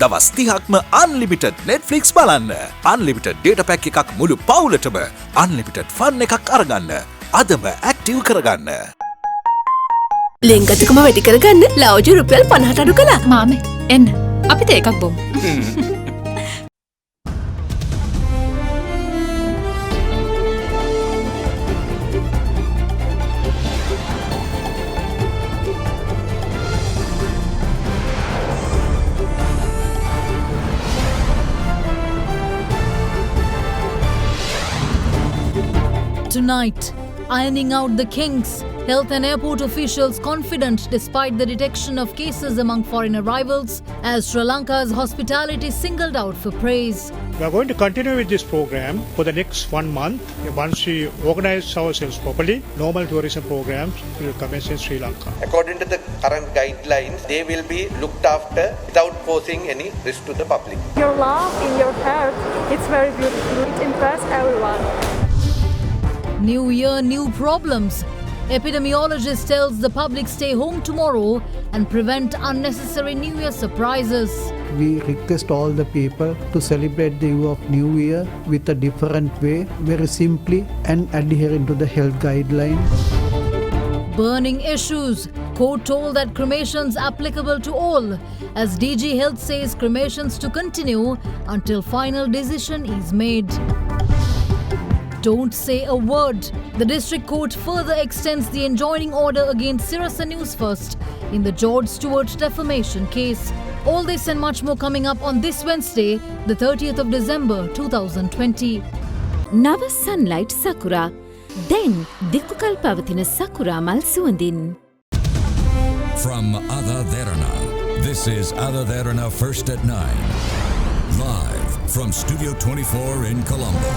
දවස් 30ක්ම unlimited Netflix බලන්න. unlimited data pack එකක් මුළු පවුලටම unlimited fun එකක් අරගන්න. අදම active කරගන්න. ලෙන්ගතුකම වැඩි කරගන්න ලව්ජු රුපියල් 50ට අඩු කළා. මාමේ එන්න අපිට එකක් බොමු. Tonight, ironing out the kinks. Health and airport officials confident despite the detection of cases among foreign arrivals as Sri Lanka's hospitality singled out for praise. We are going to continue with this program for the next 1 month. Once we organize ourselves properly, normal tourism programs will commence in Sri Lanka. According to the current guidelines, they will be looked after without posing any risk to the public. Your love in your heart, it's very beautiful. It impressed everyone. New year, new problems. Epidemiologist tells the public stay home tomorrow and prevent unnecessary New Year surprises. We request all the people to celebrate the New of New Year with a different way, very simply and adhering to the health guidelines. Burning issues. Court told that cremations applicable to all as DG Health says cremations to continue until final decision is made. Don't say a word. The district court further extends the enjoining order against Sirasa News First in the George Stewart defamation case. All this and much more coming up on this Wednesday, the 30th of December 2020. නව sunlight sakura. දැන් දිකුකල් පවතින sakura මල් සුවඳින්. From AdaDerana, this is AdaDerana First at 9. Live from Studio 24 in Colombo.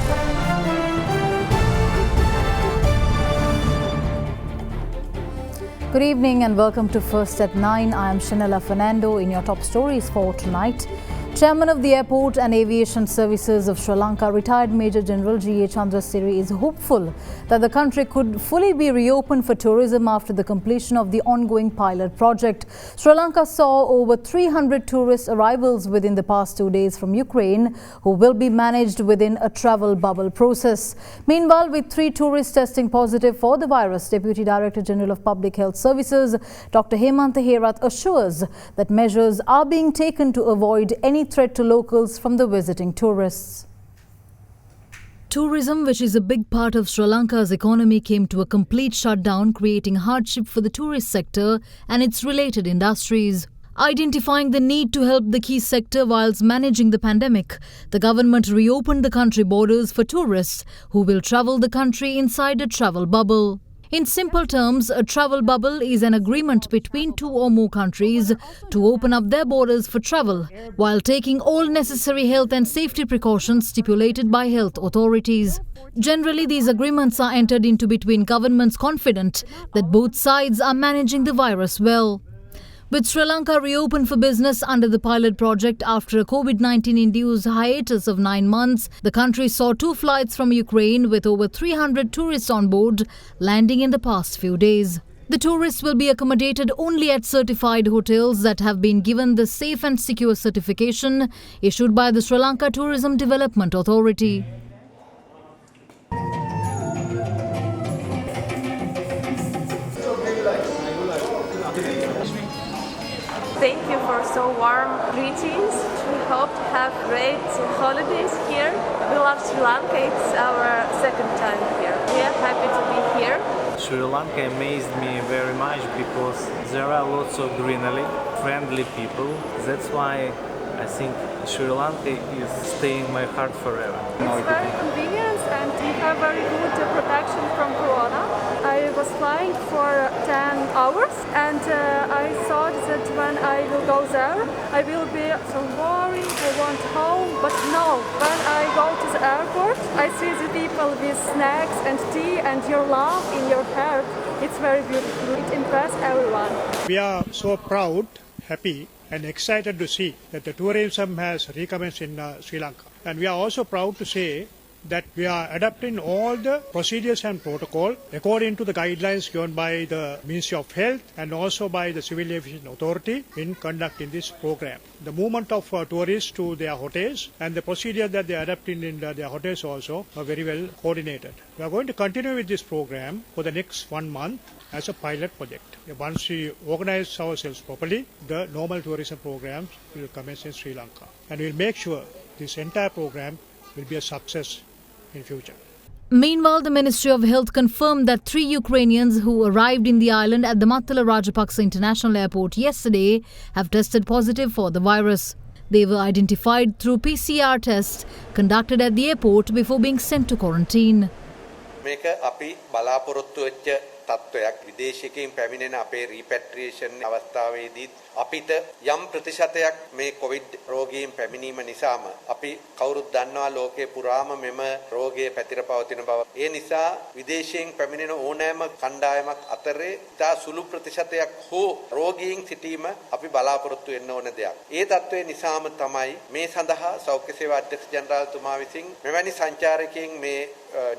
Good evening and welcome to First at 9. I am Shanella Fernando in your top stories for tonight. Chairman of the Airport and Aviation Services of Sri Lanka, retired Major General G.A. Chandrasiri, is hopeful that the country could fully be reopened for tourism after the completion of the ongoing pilot project. Sri Lanka saw over 300 tourist arrivals within the past 2 days from Ukraine, who will be managed within a travel bubble process. Meanwhile, with 3 tourists testing positive for the virus, Deputy Director General of Public Health Services, Dr. Hemantha Herath, assures that measures are being taken to avoid any threat to locals from the visiting tourists. Tourism, which is a big part of Sri Lanka's economy, came to a complete shutdown, creating hardship for the tourist sector and its related industries. Identifying the need to help the key sector whilst managing the pandemic, the government reopened the country borders for tourists who will travel the country inside a travel bubble. In simple terms, a travel bubble is an agreement between 2 or more countries to open up their borders for travel while taking all necessary health and safety precautions stipulated by health authorities. Generally, these agreements are entered into between governments confident that both sides are managing the virus well. With Sri Lanka reopened for business under the pilot project after a COVID-19-induced hiatus of 9 months, the country saw 2 flights from Ukraine with over 300 tourists on board landing in the past few days. The tourists will be accommodated only at certified hotels that have been given the safe and secure certification issued by the Sri Lanka Tourism Development Authority. Thank you for so warm greetings. We hope to have great holidays here. We love Sri Lanka. It's our second time here. We are happy to be here. Sri Lanka amazed me very much because there are lots of greenery, friendly people. That's why I think Sri Lanka is staying in my heart forever. It's very convenient and we have very good protection from Corona. I was flying for 10 hours and I thought that when I will go there, I will be so worried, I want home, but no. When I go to the airport, I see the people with snacks and tea and your love in your heart. It's very beautiful. It impressed everyone. We are so proud, happy and excited to see that the tourism has recommenced in Sri Lanka. And we are also proud to say that we are adapting all the procedures and protocol according to the guidelines given by the Ministry of Health and also by the Civil Aviation Authority in conducting this program. The movement of tourists to their hotels and the procedure that they are adapting in their hotels also are very well coordinated. We are going to continue with this program for the next 1 month as a pilot project. Once we organize ourselves properly, the normal tourism programs will commence in Sri Lanka. And we'll make sure this entire program will be a success in future. Meanwhile, the Ministry of Health confirmed that 3 Ukrainians who arrived in the island at the Mattala Rajapaksa International Airport yesterday have tested positive for the virus. They were identified through PCR tests conducted at the airport before being sent to quarantine. මේක අපි බලාපොරොත්තු වෙච්ච තත්වයක් විදේශිකයින් පැමිණෙන අපේ රීපැට්‍රියේෂන් අවස්ථාවේදී අපිට යම් ප්‍රතිශතයක් මේ කොවිඩ් රෝගීන් පැමිණීම නිසාම අපි කවුරුත් දන්නවා ලෝකේ පුරාම මෙම රෝගය පැතිර පවතින බව. ඒ නිසා විදේශයෙන් පැමිණෙන ඕනෑම කණ්ඩායමක් අතරේ ඉතා සුළු ප්‍රතිශතයක් හෝ රෝගීන් සිටීම අපි බලාපොරොත්තු වෙන්න ඕන දෙයක්. ඒ තත්ත්වය නිසාම තමයි මේ සඳහා සෞඛ්‍ය සේවා අධ්‍යක්ෂ ජනරාල්තුමා විසින් මෙවැනි සංචාරකයන් මේ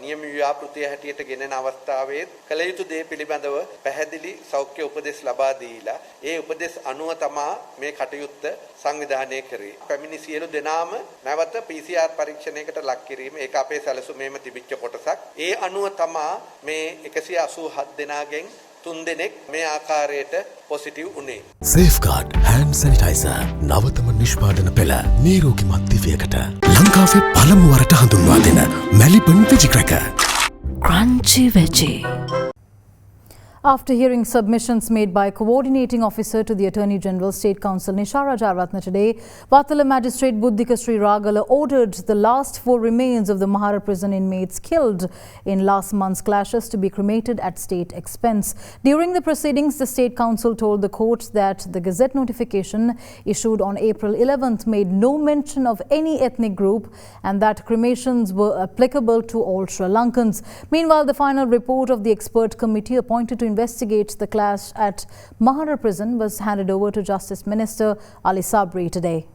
නියම ව්‍යාපෘතිය හැටියට ගෙනෙන අවස්ථාවේ කළ යුතු දේ පිළිබඳව පැහැදිලි සෞඛ්‍ය උපදෙස් ලබා දීලා ඒ උපදෙස් අනුව තමා මේ කටයුත්ත සංවිධානය කරේ. පැමිණි සියලු දෙනාම නැවත PCR පරීක්ෂණයකට ලක් කිරීම ඒක අපේ සැලසුමේම තිබිච්ච කොටසක්. ඒ අනුව තමා මේ 187 දෙනාගෙන් 3 දෙනෙක් මේ ආකාරයට පොසිටිව් උනේ. Safeguard hand sanitizer නවතම නිෂ්පාදන පෙළ නිරෝගීමත් දිවයකට ලංකාවේ පළමු වරට හඳුන්වා දෙන Melbourne Veggie Cracker Crunchy Veggie. After hearing submissions made by Coordinating Officer to the Attorney General State Council Nishara Jayaratne today, Vattala Magistrate Buddhika Sri Ragala ordered the last 4 remains of the Mahara prison inmates killed in last month's clashes to be cremated at state expense. During the proceedings, the State Council told the court that the Gazette notification issued on April 11th made no mention of any ethnic group and that cremations were applicable to all Sri Lankans. Meanwhile, the final report of the expert committee appointed to investigate the clash at Mahara prison was handed over to Justice Minister Ali Sabri today.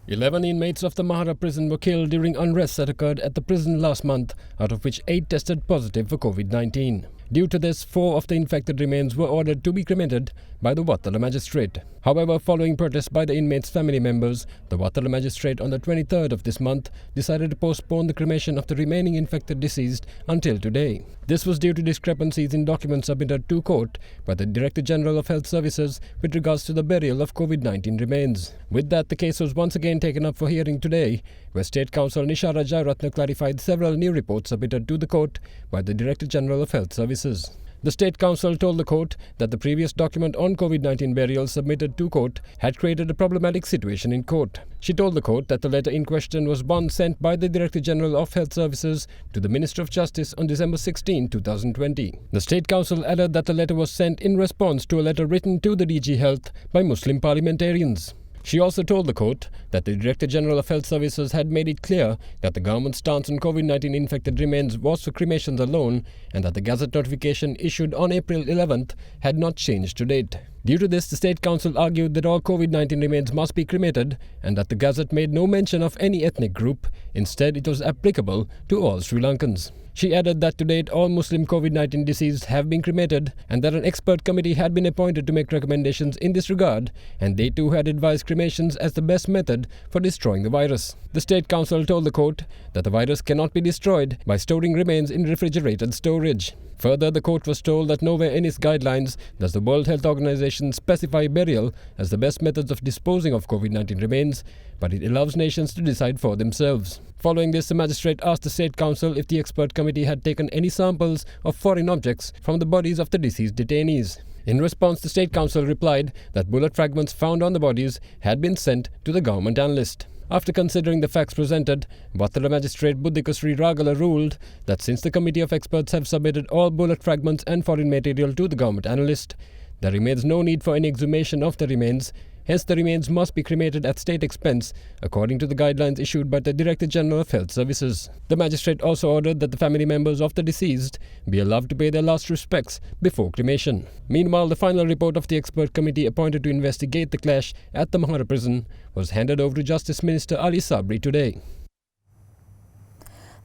11 inmates of the Mahara prison were killed during unrest that occurred at the prison last month, out of which 8 tested positive for COVID-19. Due to this, 4 of the infected remains were ordered to be cremated by the Vattala magistrate. However, following protests by the inmates' family members, the Vattala magistrate on the 23rd of this month decided to postpone the cremation of the remaining infected deceased until today. This was due to discrepancies in documents submitted to court by the Director General of Health Services with regards to the burial of COVID-19 remains. With that, the case was once again taken up for hearing today, where State Counsel Nishara Jayaratne clarified several new reports submitted to the court by the Director General of Health Services. The State Council told the court that the previous document on COVID-19 burial submitted to court had created a problematic situation in court. She told the court that the letter in question was one sent by the Director General of Health Services to the Minister of Justice on December 16, 2020. The State Council added that the letter was sent in response to a letter written to the DG Health by Muslim parliamentarians. She also told the court that the Director General of Health Services had made it clear that the government's stance on COVID-19 infected remains was for cremations alone and that the Gazette notification issued on April 11th had not changed to date. Due to this, the State Council argued that all COVID-19 remains must be cremated and that the Gazette made no mention of any ethnic group. Instead, it was applicable to all Sri Lankans. She added that to date all Muslim COVID-19 deceased have been cremated and that an expert committee had been appointed to make recommendations in this regard, and they too had advised cremations as the best method for destroying the virus. The State Council told the court that the virus cannot be destroyed by storing remains in refrigerated storage. Further, the court was told that nowhere in its guidelines does the World Health Organization specify burial as the best methods of disposing of COVID-19 remains, but it allows nations to decide for themselves. Following this, the magistrate asked the State Council if the expert committee had taken any samples of foreign objects from the bodies of the deceased detainees. In response, the State Council replied that bullet fragments found on the bodies had been sent to the government analyst. After considering the facts presented, Vattala Magistrate Buddhika Sri Ragala ruled that since the committee of experts have submitted all bullet fragments and foreign material to the government analyst, there remains no need for any exhumation of the remains. Hence, the remains must be cremated at state expense, according to the guidelines issued by the Director General of Health Services. The magistrate also ordered that the family members of the deceased be allowed to pay their last respects before cremation. Meanwhile, the final report of the expert committee appointed to investigate the clash at the Mahara prison was handed over to Justice Minister Ali Sabri today.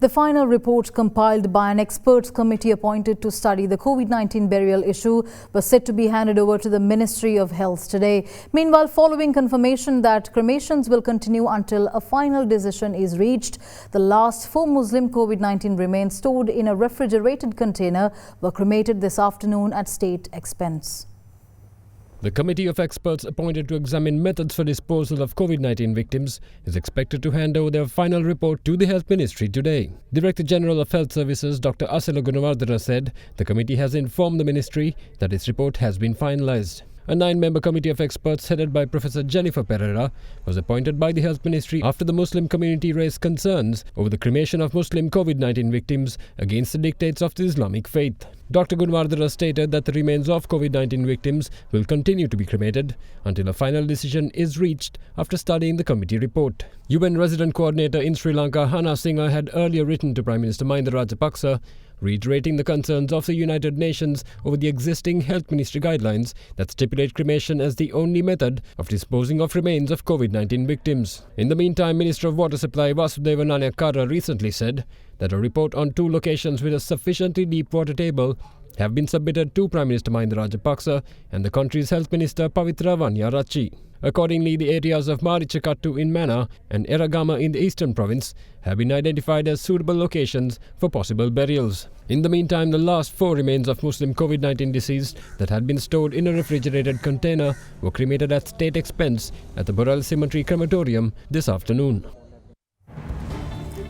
The final report compiled by an experts committee appointed to study the COVID-19 burial issue was set to be handed over to the Ministry of Health today. Meanwhile, following confirmation that cremations will continue until a final decision is reached, the last 4 Muslim COVID-19 remains stored in a refrigerated container were cremated this afternoon at state expense. The committee of experts appointed to examine methods for disposal of COVID-19 victims is expected to hand over their final report to the Health Ministry today. Director General of Health Services Dr. Asela Gunawardena said the committee has informed the ministry that its report has been finalized. A 9-member committee of experts headed by Professor Jennifer Pereira was appointed by the Health Ministry after the Muslim community raised concerns over the cremation of Muslim COVID-19 victims against the dictates of the Islamic faith. Dr. Gunawardena stated that the remains of COVID-19 victims will continue to be cremated until a final decision is reached after studying the committee report. UN Resident Coordinator in Sri Lanka, Hana Singha, had earlier written to Prime Minister Mahinda Rajapaksa reiterating the concerns of the United Nations over the existing health ministry guidelines that stipulate cremation as the only method of disposing of remains of COVID-19 victims. In the meantime, Minister of Water Supply Vasudeva Nanayakkara recently said that a report on 2 locations with a sufficiently deep water table have been submitted to Prime Minister Mahinda Rajapaksa and the country's Health Minister Pavitra Vanyarachi. Accordingly, the areas of Marichakattu in Mana and Eragama in the eastern province have been identified as suitable locations for possible burials. In the meantime, the last 4 remains of Muslim COVID-19 deceased that had been stored in a refrigerated container were cremated at state expense at the Boral Cemetery Crematorium this afternoon.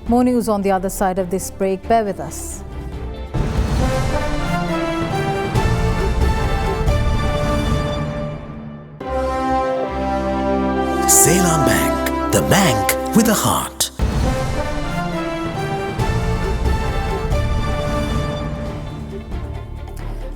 More news on the other side of this break. Bear with us. Ceylon Bank, the bank with a heart.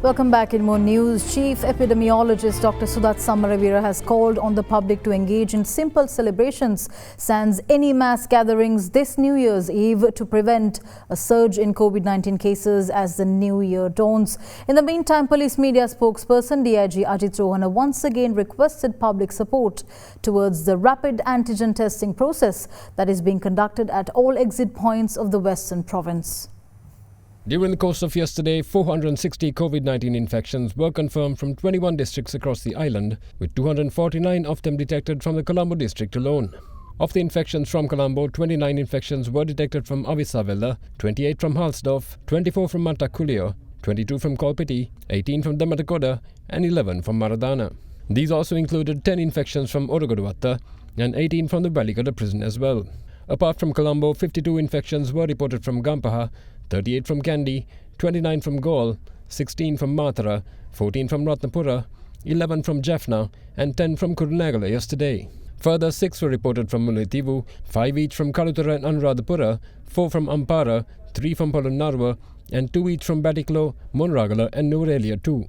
Welcome back. In more news, Chief Epidemiologist Dr. Sudat Samaravira has called on the public to engage in simple celebrations sans any mass gatherings this New Year's Eve to prevent a surge in COVID-19 cases as the new year dawns. In the meantime, police media spokesperson DIG Ajit Rohana once again requested public support towards the rapid antigen testing process that is being conducted at all exit points of the Western Province. During the course of yesterday, 460 COVID-19 infections were confirmed from 21 districts across the island, with 249 of them detected from the Colombo district alone. Of the infections from Colombo, 29 infections were detected from Avisavella, 28 from Halsdorf, 24 from Matakulio, 22 from Kolpiti, 18 from Damatakoda and 11 from Maradana. These also included 10 infections from Orogoduwatta and 18 from the Balikoda prison as well. Apart from Colombo, 52 infections were reported from Gampaha, 38 from Kandy, 29 from Gaul, 16 from Matara, 14 from Ratnapura, 11 from Jaffna and 10 from Kurunegala yesterday. Further, 6 were reported from Mullaitivu, 5 each from Kalutara and Anuradhapura, 4 from Ampara, 3 from Polonnaruwa and 2 each from Batiklo, Monragala and Nuwara too.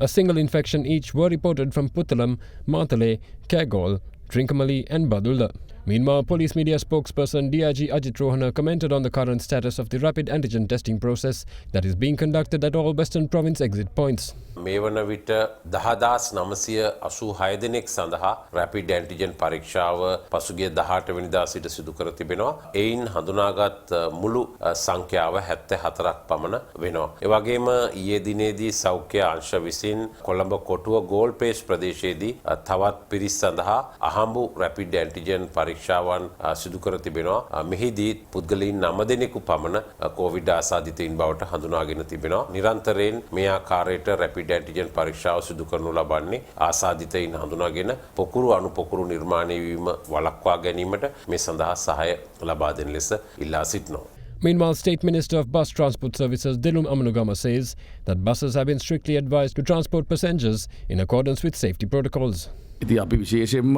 A single infection each were reported from Puttalam, Matale, Kagol, Trincomalee and Badulla. Meanwhile, police media spokesperson DIG Ajit Rohana commented on the current status of the rapid antigen testing process that is being conducted at all Western Province exit points. මේ වන විට 10986 දෙනෙක් සඳහා rapid antigen පරීක්ෂාව පසුගිය 18 වෙනිදා සිට සිදු කර තිබෙනවා. එයින් හඳුනාගත් මුළු සංඛ්‍යාව 74ක් පමණ වෙනවා. ඒ වගේම ඊයේ දිනේදී සෞඛ්‍ය අංශ විසින් කොළඹ කොටුව ගෝල්පේස් ප්‍රදේශයේදී තවත් පිරිස් සඳහා අහඹු රැපිඩ් ඇන්ටිජන් පරීක්ෂාවන් සිදු කර තිබෙනවා. මෙහිදී පුද්ගලයන් 9 දෙනෙකු පමණ කොවිඩ් ආසාදිතයින් බවට හඳුනාගෙන තිබෙනවා. නිරන්තරයෙන් මේ ආකාරයට රැපිඩ් ඇන්ටිජන් පරීක්ෂාව සිදු කරනු ලබන්නේ ආසාදිතයින් හඳුනාගෙන පොකුරු අනුපොකුරු නිර්මාණය වීම වළක්වා ගැනීමට මේ සඳහා සහාය ලබා දෙන ලෙස ඉල්ලා සිටිනවා. Meanwhile, State Minister of Bus Transport Services Dilum Amanugama says that buses have been strictly advised to transport passengers in accordance with safety protocols. ඉතින් අපි විශේෂයෙන්ම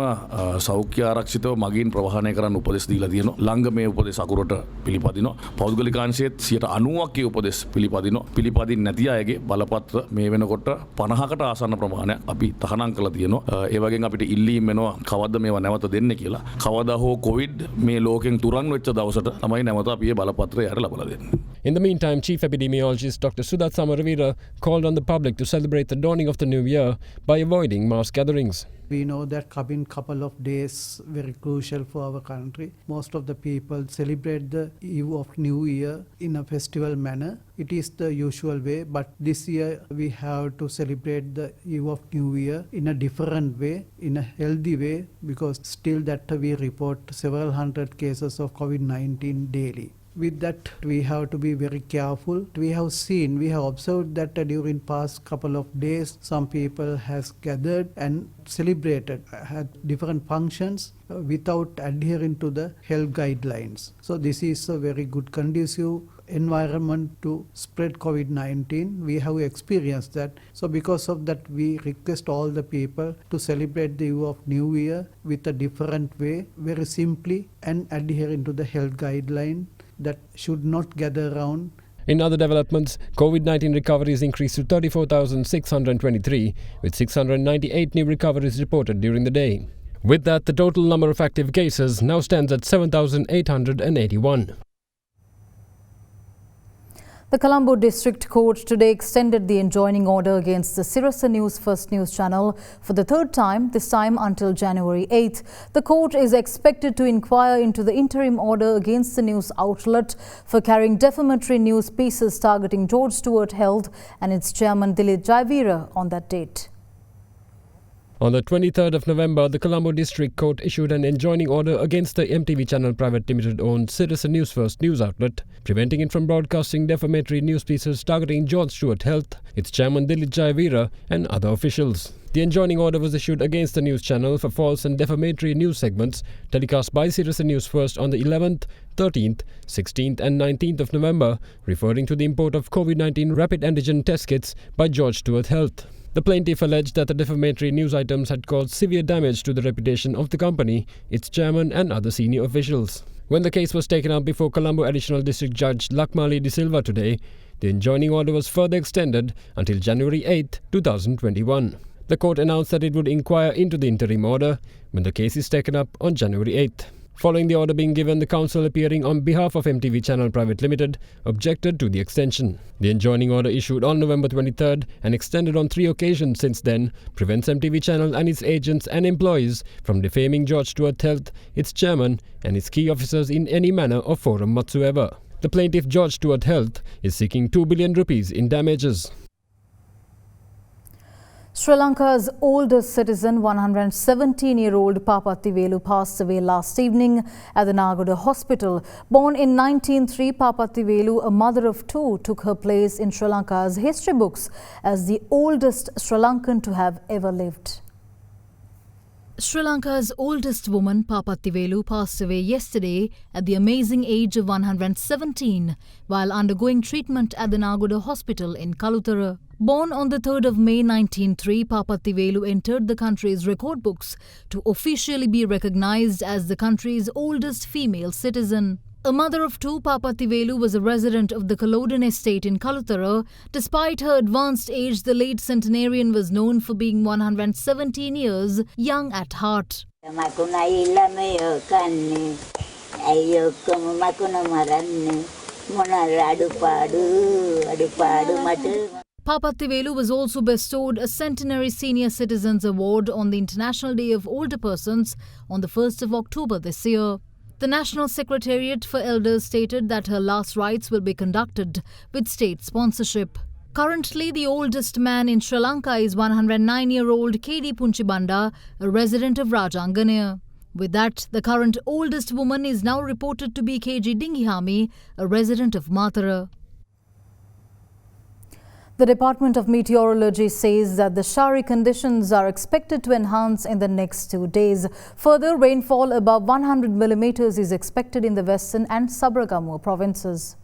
සෞඛ්‍ය ආරක්ෂිතව මගින් ප්‍රවාහනය කරන්න උපදෙස් දීලා තියෙනවා. ළඟ මේ උපදෙස් අකුරට පිළිපදිනවා. පෞද්ගලිකාංශයේත් 90%ක් ඒ උපදෙස් පිළිපදිනවා. පිළිපදින්න නැති අයගේ බලපත්‍ර මේ වෙනකොට 50කට ආසන්න ප්‍රමාණයක් අපි තහනම් කරලා තියෙනවා. ඒ වගේම අපිට ඉල්ලීම් වෙනවා කවද්ද මේවා නැවත දෙන්නේ කියලා. කවදා හෝ කොවිඩ් මේ ලෝකෙන් තුරන් වෙච්ච දවසට තමයි නැවත අපි මේ බලපත්‍රය යට ලබා දෙන්නේ. In the meantime, Chief Epidemiologist Dr. Sudat Samaravira called on the public to celebrate the dawning of the new year by avoiding mass gatherings. We know that coming couple of days very crucial for our country. Most of the people celebrate the Eve of New Year in a festival manner. It is the usual way, but this year we have to celebrate the Eve of New Year in a different way, in a healthy way, because still that we report several hundred cases of COVID-19 daily. With that, we have to be very careful. We have observed that during past couple of days, some people has gathered and celebrated, had different functions without adhering to the health guidelines. So this is a very good conducive environment to spread COVID-19. We have experienced that. So because of that, we request all the people to celebrate the Eve of New Year with a different way, very simply, and adhering to the health guideline that should not gather around. In other developments, COVID-19 recoveries increased to 34,623, with 698 new recoveries reported during the day. With that, the total number of active cases now stands at 7,881. The Colombo District Court today extended the enjoining order against the Sirasa News First News channel for the third time, this time until January 8th. The court is expected to inquire into the interim order against the news outlet for carrying defamatory news pieces targeting George Stewart Health and its chairman Dilip Jaivira on that date. On the 23rd of November, the Colombo District Court issued an enjoining order against the MTV Channel Private Limited-owned Sirasa News First news outlet, preventing it from broadcasting defamatory news pieces targeting George Stewart Health, its chairman Dilip Jaivira and other officials. The enjoining order was issued against the news channel for false and defamatory news segments telecast by Sirasa News First on the 11th, 13th, 16th and 19th of November, referring to the import of COVID-19 rapid antigen test kits by George Stewart Health. The plaintiff alleged that the defamatory news items had caused severe damage to the reputation of the company, its chairman and other senior officials. When the case was taken up before Colombo Additional District Judge Lakmali De Silva today, the enjoining order was further extended until January 8, 2021. The court announced that it would inquire into the interim order when the case is taken up on January 8th. Following the order being given, the counsel appearing on behalf of MTV Channel Private Limited objected to the extension. The enjoining order issued on November 23rd and extended on 3 occasions since then prevents MTV Channel and its agents and employees from defaming George Stewart Health, its chairman and its key officers in any manner or forum whatsoever. The plaintiff George Stewart Health is seeking 2 billion rupees in damages. Sri Lanka's oldest citizen, 117-year-old Papatti Velu, passed away last evening at the Nagoda hospital. Born in 1903, Papatti Velu, a mother of 2, took her place in Sri Lanka's history books as the oldest Sri Lankan to have ever lived. Sri Lanka's oldest woman, Papatti Velu, passed away yesterday at the amazing age of 117 while undergoing treatment at the Nagoda hospital in Kalutara. Born on the 3rd of May 1903, Papatti Velu entered the country's record books to officially be recognized as the country's oldest female citizen. A mother of 2, Papatti Velu was a resident of the Kalodan estate in Kalutara. Despite her advanced age, the late centenarian was known for being 117 years young at heart. Papatti Velu was also bestowed a Centenary Senior Citizens Award on the International Day of Older Persons on the 1st of October this year. The National Secretariat for Elders stated that her last rites will be conducted with state sponsorship. Currently, the oldest man in Sri Lanka is 109-year-old K.D. Punchibanda, a resident of Rajanganaya. With that, the current oldest woman is now reported to be K.G. Dingihami, a resident of Matara. The Department of Meteorology says that the showery conditions are expected to enhance in the next 2 days. Further rainfall above 100 millimeters is expected in the western and Sabaragamuwa provinces.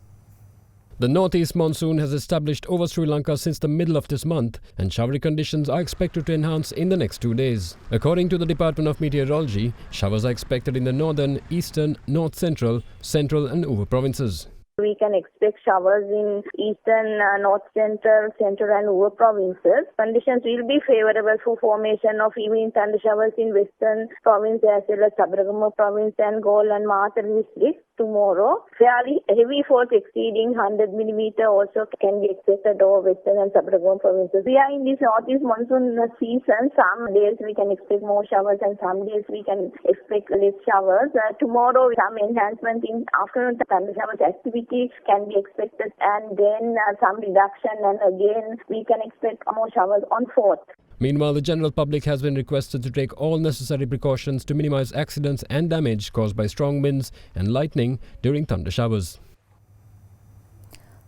The northeast monsoon has established over Sri Lanka since the middle of this month, and showery conditions are expected to enhance in the next 2 days. According to the Department of Meteorology, showers are expected in the northern, eastern, north central, central and Uva provinces. We can expect showers in eastern, north central, central and Uva provinces. Conditions will be favourable for formation of evening thunder showers in western province as well as Sabaragamuwa province and Galle and Matara districts. tomorrow. Fairly heavy force exceeding 100 millimeter also can be expected over western and subcontinental provinces. We are in this northeast monsoon season. Some days we can expect more showers and some days we can expect less showers. Tomorrow some enhancement in afternoon thunder showers activity can be expected, and then some reduction, and again we can expect more showers on 4th. Meanwhile, the general public has been requested to take all necessary precautions to minimize accidents and damage caused by strong winds and lightning during thunder showers.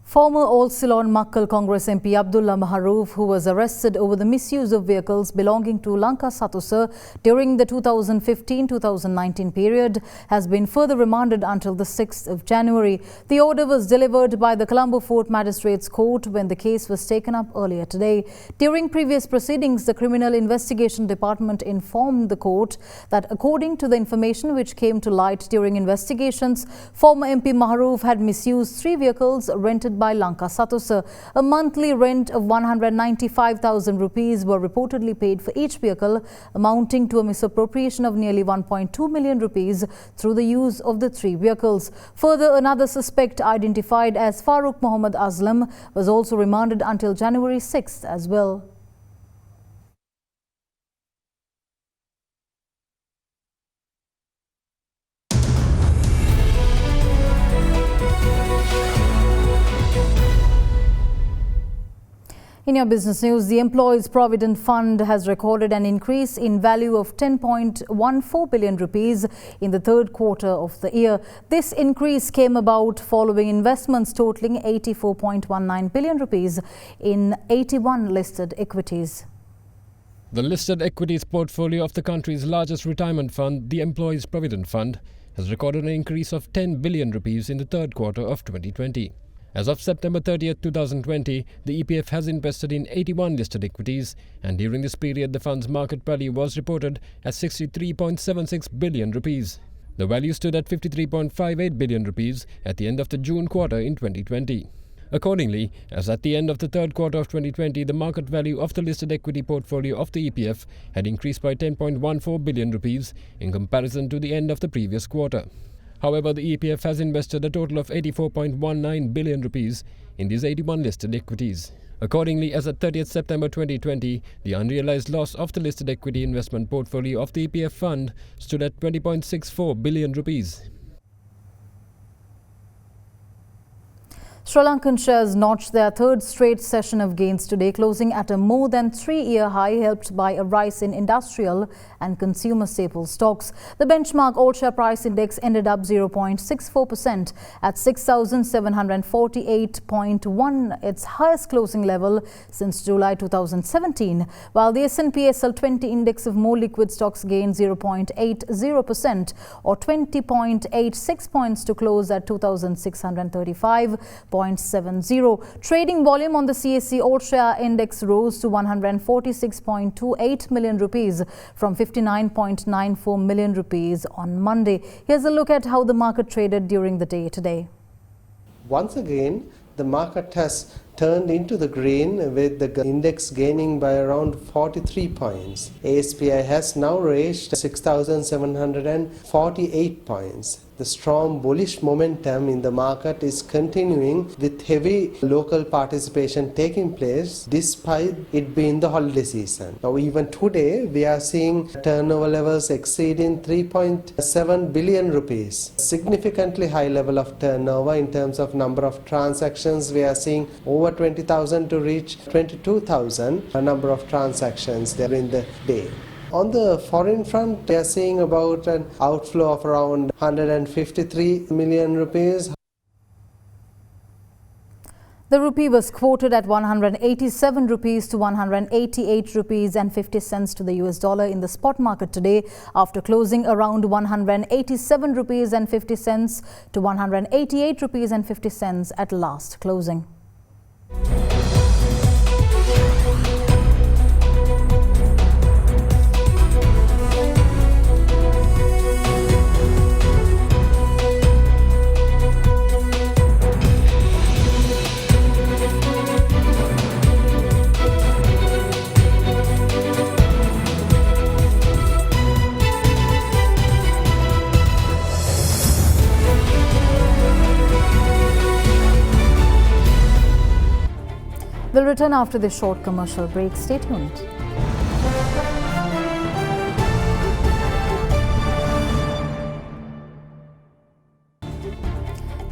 Former Old Ceylon Makkal Congress MP Abdullah Maharouf, who was arrested over the misuse of vehicles belonging to Lankas during the 2015-2019 period, has been further remanded until the 6th of January. The order was delivered by the Colombo Fort Magistrates Court when the case was taken up earlier today. During previous proceedings, the Criminal Investigation Department informed the court that according to the information which came to light during investigations, former MP Maharouf had misused 3 vehicles rented by Lankas. A monthly rent of 195,000 rupees were reportedly paid for each vehicle, amounting to a misappropriation of nearly 1.2 million rupees through the use of the 3 vehicles. Further, another suspect identified as Farooq Mohammad Aslam was also remanded until January 6th as well. In your business news, the Employees Provident Fund has recorded an increase in value of 10.14 billion rupees in the 3rd quarter of the year. This increase came about following investments totaling 84.19 billion rupees in 81 listed equities. The listed equities portfolio of the country's largest retirement fund, the Employees Provident Fund, has recorded an increase of 10 billion rupees in the 3rd quarter of 2020. As of September 30th, 2020, the EPF has invested in 81 listed equities, and during this period the fund's market value was reported at 63.76 billion rupees. The value stood at 53.58 billion rupees at the end of the June quarter in 2020. Accordingly, as at the end of the 3rd quarter of 2020, the market value of the listed equity portfolio of the EPF had increased by 10.14 billion rupees in comparison to the end of the previous quarter. However, the EPF has invested a total of 84.19 billion rupees in these 81 listed equities. Accordingly, as at 30th September 2020, the unrealized loss of the listed equity investment portfolio of the EPF fund stood at 20.64 billion rupees. Sri Lankan shares notched their 3rd straight session of gains today, closing at a more than 3-year high, helped by a rise in industrial and consumer staple stocks. The benchmark all-share price index ended up 0.64% at 6,748.1, its highest closing level since July 2017, while the S&P SL20 index of more liquid stocks gained 0.80% or 20.86 points to close at 2,635.70. Trading volume on the CSE All-Share Index rose to 146.28 million rupees from 59.94 million rupees on Monday. Here's a look at how the market traded during the day today. Once again, the market has turned into the green, with the index gaining by around 43 points. ASPI has now reached 6,748 points. The strong bullish momentum in the market is continuing, with heavy local participation taking place despite it being the holiday season. Now even today we are seeing turnover levels exceeding 3.7 billion rupees. Significantly high level of turnover in terms of number of transactions. We are seeing over 20,000 to reach 22,000 number of transactions during the day. On the foreign front, we are seeing about an outflow of around 153 million rupees. The rupee was quoted at 187 rupees to 188 rupees and 50 cents to the US dollar in the spot market today, after closing around 187 rupees and 50 cents to 188 rupees and 50 cents at last closing. We'll return after this short commercial break. Stay tuned.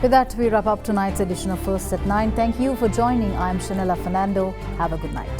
With that, we wrap up tonight's edition of First at 9. Thank you for joining. I'm Shanella Fernando. Have a good night.